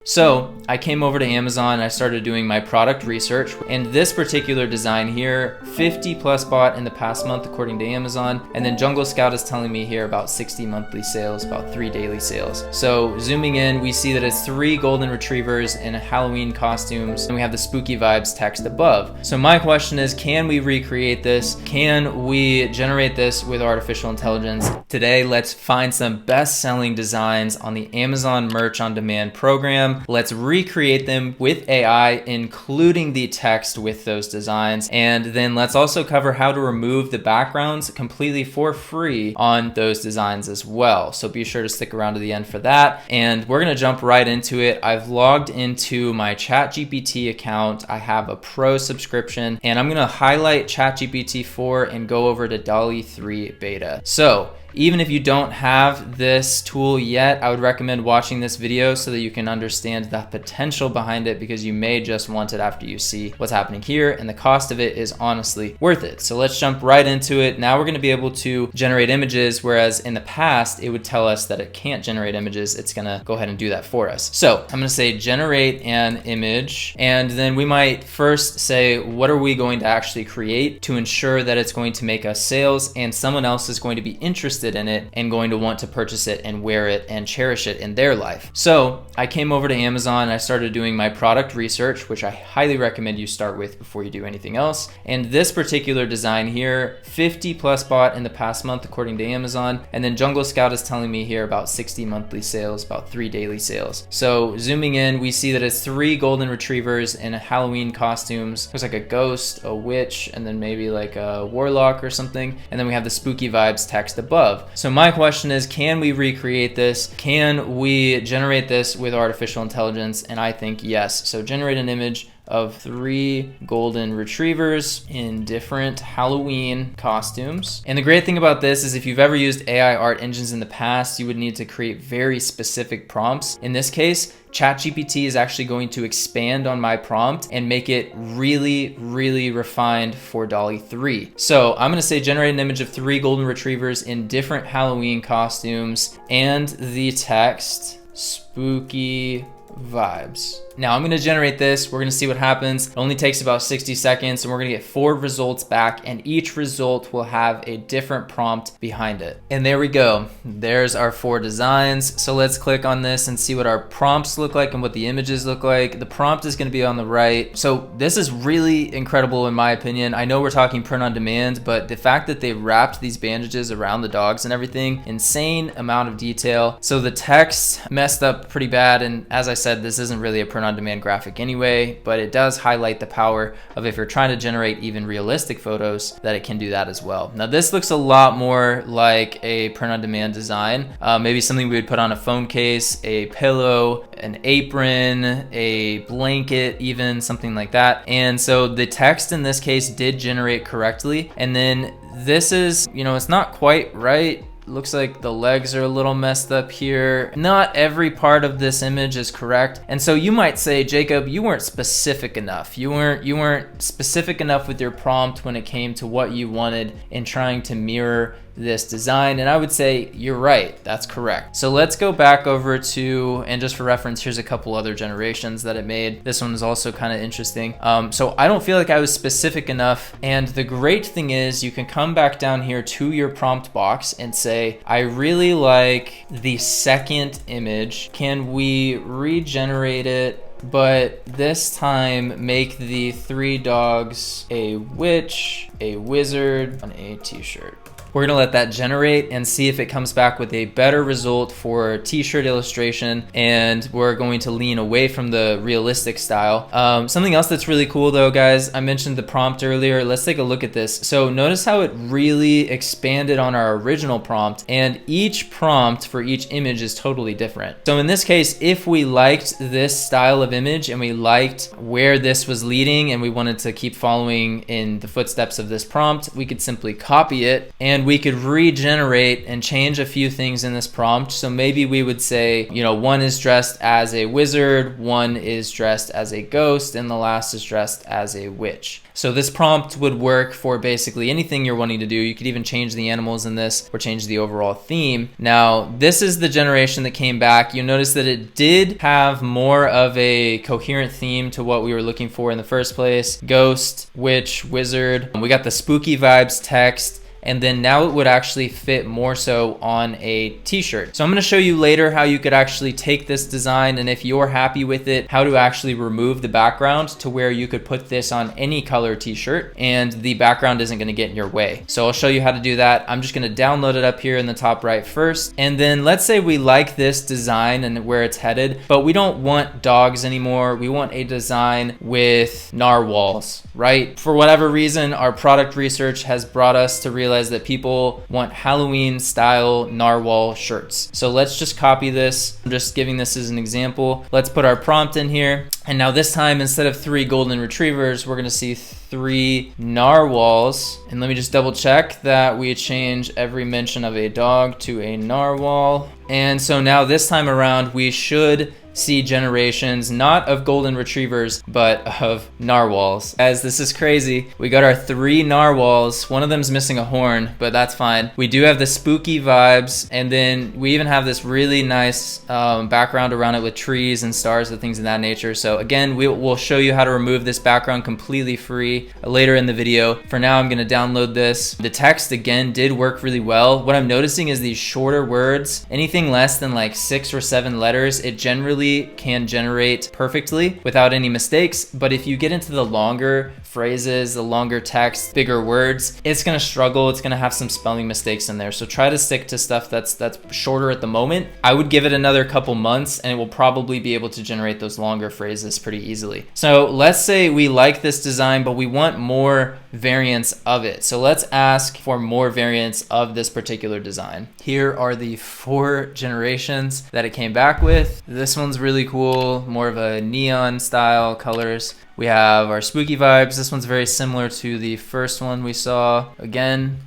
So I came over to Amazon, I started doing my product research, and this particular design here, 50 plus bought in the past month according to Amazon, and then Jungle Scout is telling me here about 60 monthly sales, about 3 daily sales. So zooming in, we see that it's 3 golden retrievers in Halloween costumes, and we have the spooky vibes text above. So my question is, can we recreate this? Can we generate this with artificial intelligence? Today, let's find some best-selling designs on the Amazon Merch on Demand program. Let's recreate them with AI, including the text with those designs. And then let's also cover how to remove the backgrounds completely for free on those designs as well. So be sure to stick around to the end for that. And we're gonna jump right into it. I've logged into my ChatGPT account. I have a pro subscription, and I'm gonna highlight ChatGPT 4 and go over to Dall-E 3 beta. So even if you don't have this tool yet, I would recommend watching this video so that you can understand the potential behind it, because you may just want it after you see what's happening here, and the cost of it is honestly worth it. So let's jump right into it. Now we're gonna be able to generate images, whereas in the past, it would tell us that it can't generate images. It's gonna go ahead and do that for us. So I'm gonna say generate an image, and then we might first say, what are we going to actually create to ensure that it's going to make us sales and someone else is going to be interested in it and going to want to purchase it and wear it and cherish it in their life. So I came over to Amazon, I started doing my product research, which I highly recommend you start with before you do anything else. And this particular design here, 50 plus bought in the past month according to Amazon, and then Jungle Scout is telling me here about 60 monthly sales, about 3 daily sales. So zooming in, we see that it's 3 golden retrievers in Halloween costumes. Looks like a ghost, a witch, and then maybe like a warlock or something. And then we have the spooky vibes text above. So my question is, can we recreate this? Can we generate this with artificial intelligence? And I think yes. So generate an image of 3 golden retrievers in different Halloween costumes. And the great thing about this is if you've ever used AI art engines in the past, you would need to create very specific prompts. In this case, ChatGPT is actually going to expand on my prompt and make it really, really refined for Dall-E 3. So I'm gonna say generate an image of 3 golden retrievers in different Halloween costumes and the text spooky vibes. Now I'm gonna generate this, we're gonna see what happens. It only takes about 60 seconds and we're gonna get 4 results back, and each result will have a different prompt behind it. And there we go, there's our 4 designs. So let's click on this and see what our prompts look like and what the images look like. The prompt is gonna be on the right. So this is really incredible in my opinion. I know we're talking print on demand, but the fact that they wrapped these bandages around the dogs and everything, insane amount of detail. So the text messed up pretty bad, and as I said, this isn't really a print on demand graphic anyway, but it does highlight the power of, if you're trying to generate even realistic photos, that it can do that as well. Now this looks a lot more like a print on demand design, maybe something we would put on a phone case, a pillow, an apron, a blanket, even something like that. And so the text in this case did generate correctly. And then this is, it's not quite right. Looks like the legs are a little messed up here. Not every part of this image is correct. And so you might say, Jacob, you weren't specific enough. You weren't specific enough with your prompt when it came to what you wanted in trying to mirror this design. And I would say you're right, that's correct. So let's go back over to, and just for reference, here's a couple other generations that it made. This one is also kind of interesting. So I don't feel like I was specific enough. And the great thing is you can come back down here to your prompt box and say, I really like the second image. Can we regenerate it? But this time make the 3 dogs a witch, a wizard, on a t-shirt. We're gonna let that generate and see if it comes back with a better result for t-shirt illustration, and we're going to lean away from the realistic style. Something else that's really cool though, guys, I mentioned the prompt earlier. Let's take a look at this. So notice how it really expanded on our original prompt, and each prompt for each image is totally different. So in this case, if we liked this style of image and we liked where this was leading and we wanted to keep following in the footsteps of this prompt, we could simply copy it and then we could regenerate and change a few things in this prompt. So maybe we would say, you know, one is dressed as a wizard, one is dressed as a ghost, and the last is dressed as a witch. So this prompt would work for basically anything you're wanting to do. You could even change the animals in this or change the overall theme. Now, this is the generation that came back. You'll notice that it did have more of a coherent theme to what we were looking for in the first place. Ghost, witch, wizard. We got the spooky vibes text. And then now it would actually fit more so on a t-shirt. So I'm going to show you later how you could actually take this design, and if you're happy with it, how to actually remove the background to where you could put this on any color t-shirt and the background isn't going to get in your way. So I'll show you how to do that. I'm just going to download it up here in the top right first. And then let's say we like this design and where it's headed, but we don't want dogs anymore. We want a design with narwhals, right? For whatever reason, our product research has brought us to realize that people want Halloween style narwhal shirts. So let's just copy this. I'm just giving this as an example. Let's put our prompt in here. And now this time, instead of 3 golden retrievers, we're gonna see 3 narwhals. And let me just double check that we change every mention of a dog to a narwhal. And so now this time around, we should see generations not of golden retrievers but of narwhals. As this is crazy, we got our 3 narwhals. One of them's missing a horn, but that's fine. We do have the spooky vibes, and then we even have this really nice background around it with trees and stars and things of that nature. So again, we'll show you how to remove this background completely free later in the video. For now, I'm going to download this. The text again did work really well. What I'm noticing is these shorter words, anything less than like 6 or 7 letters, it generally can generate perfectly without any mistakes. But if you get into the longer phrases, the longer text, bigger words, it's gonna struggle. It's gonna have some spelling mistakes in there. So try to stick to stuff that's shorter at the moment. I would give it another couple months and it will probably be able to generate those longer phrases pretty easily. So let's say we like this design, but we want more variants of it. So let's ask for more variants of this particular design. Here are the 4 generations that it came back with. This one's really cool, more of a neon style colors. We have our spooky vibes. This one's very similar to the first one we saw. Again,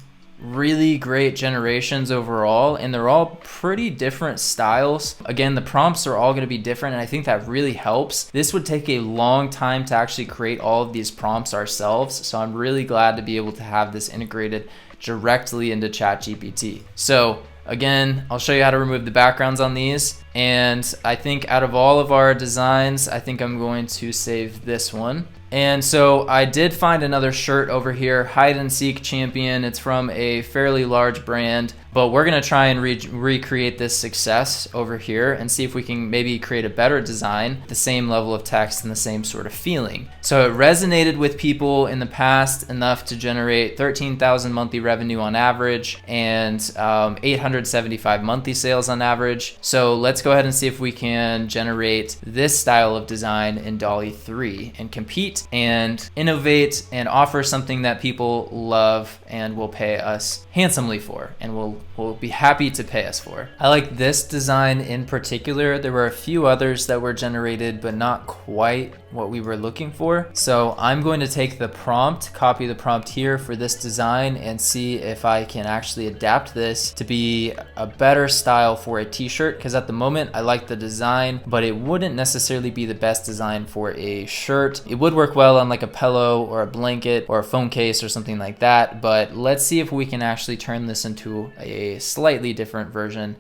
really great generations overall, and they're all pretty different styles. Again, the prompts are all going to be different, and I think that really helps. This would take a long time to actually create all of these prompts ourselves, so I'm really glad to be able to have this integrated directly into ChatGPT. So again, I'll show you how to remove the backgrounds on these. And I think out of all of our designs, I think I'm going to save this one. And so I did find another shirt over here, Hide and Seek Champion. It's from a fairly large brand, but we're gonna try and recreate this success over here and see if we can maybe create a better design, the same level of text and the same sort of feeling. So it resonated with people in the past enough to generate 13,000 monthly revenue on average and 875 monthly sales on average. So let's go ahead and see if we can generate this style of design in Dall-E 3 and compete and innovate and offer something that people love and will pay us handsomely for and will be happy to pay us for. I like this design in particular. There were a few others that were generated but not quite what we were looking for. So I'm going to take the prompt, copy the prompt here for this design and see if I can actually adapt this to be a better style for a t-shirt, because at the moment I like the design, but it wouldn't necessarily be the best design for a shirt. It would work well on like a pillow or a blanket or a phone case or something like that, but let's see if we can actually turn this into a slightly different version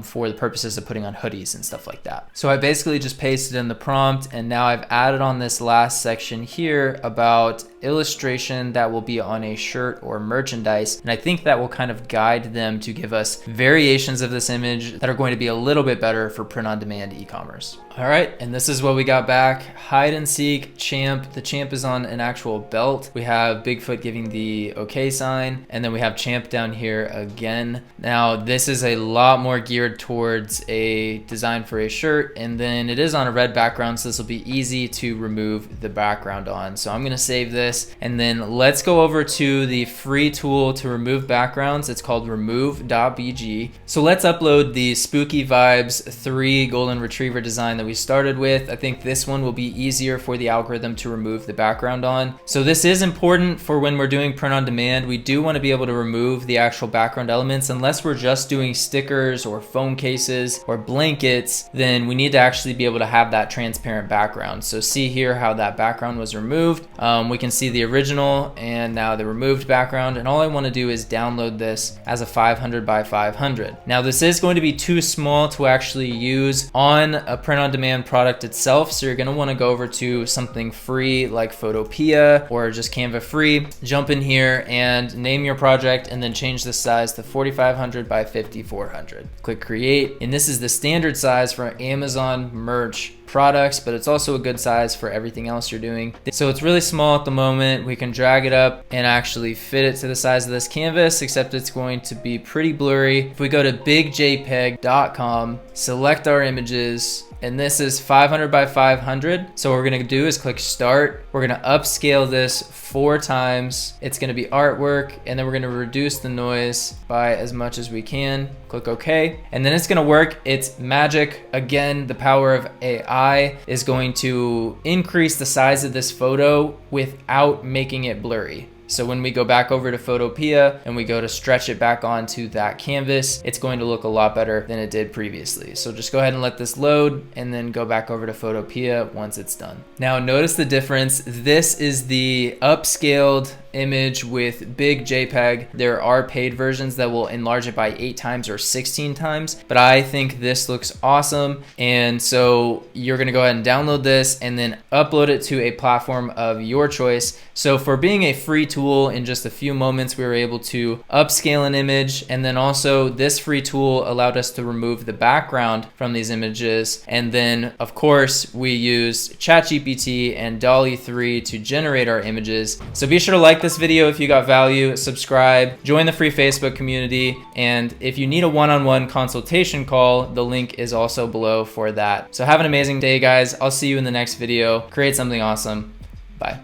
for the purposes of putting on hoodies and stuff like that. So I basically just pasted in the prompt, and now I've added on this last section here about illustration that will be on a shirt or merchandise, and I think that will kind of guide them to give us variations of this image that are going to be a little bit better for print-on-demand e-commerce. All right, and this is what we got back. Hide and Seek Champ. The champ is on an actual belt. We have Bigfoot giving the okay sign, and then we have Champ down here again. Now this is a lot more geared towards a design for a shirt, and then it is on a red background, so this will be easy to remove the background on. So I'm gonna save this. this. And then let's go over to the free tool to remove backgrounds. It's called remove.bg. So let's upload the Spooky Vibes 3 golden retriever design that we started with. I think this one will be easier for the algorithm to remove the background on. So this is important for when we're doing print on demand. We do want to be able to remove the actual background elements. Unless we're just doing stickers or phone cases or blankets, then we need to actually be able to have that transparent background. So see here how that background was removed. We can see the original and now the removed background, and all I want to do is download this as a 500 by 500. Now this is going to be too small to actually use on a print on demand product itself, so you're going to want to go over to something free like Photopea or just Canva free. Jump in here and name your project and then change the size to 4500 by 5400. Click create, and this is the standard size for Amazon merch products, but it's also a good size for everything else you're doing. So it's really small at the moment. We can drag it up and actually fit it to the size of this canvas, except it's going to be pretty blurry. If we go to bigjpeg.com, select our images, and this is 500 by 500. So what we're gonna do is click start. We're gonna upscale this 4 times. It's gonna be artwork, and then we're gonna reduce the noise by as much as we can. Click OK, and then it's gonna work. It's magic. Again, the power of AI is going to increase the size of this photo without making it blurry. So when we go back over to Photopea and we go to stretch it back onto that canvas, it's going to look a lot better than it did previously. So just go ahead and let this load and then go back over to Photopea once it's done. Now notice the difference. This is the upscaled image with big JPEG. There are paid versions that will enlarge it by 8 times or 16 times, but I think this looks awesome. And so you're gonna go ahead and download this and then upload it to a platform of your choice. So for being a free tool, in just a few moments we were able to upscale an image, and then also this free tool allowed us to remove the background from these images. And then of course we used ChatGPT and Dall-E 3 to generate our images. So be sure to like this video if you got value, subscribe, join the free Facebook community, and if you need a one-on-one consultation call, the link is also below for that. So have an amazing day, guys. I'll see you in the next video. Create something awesome. Bye.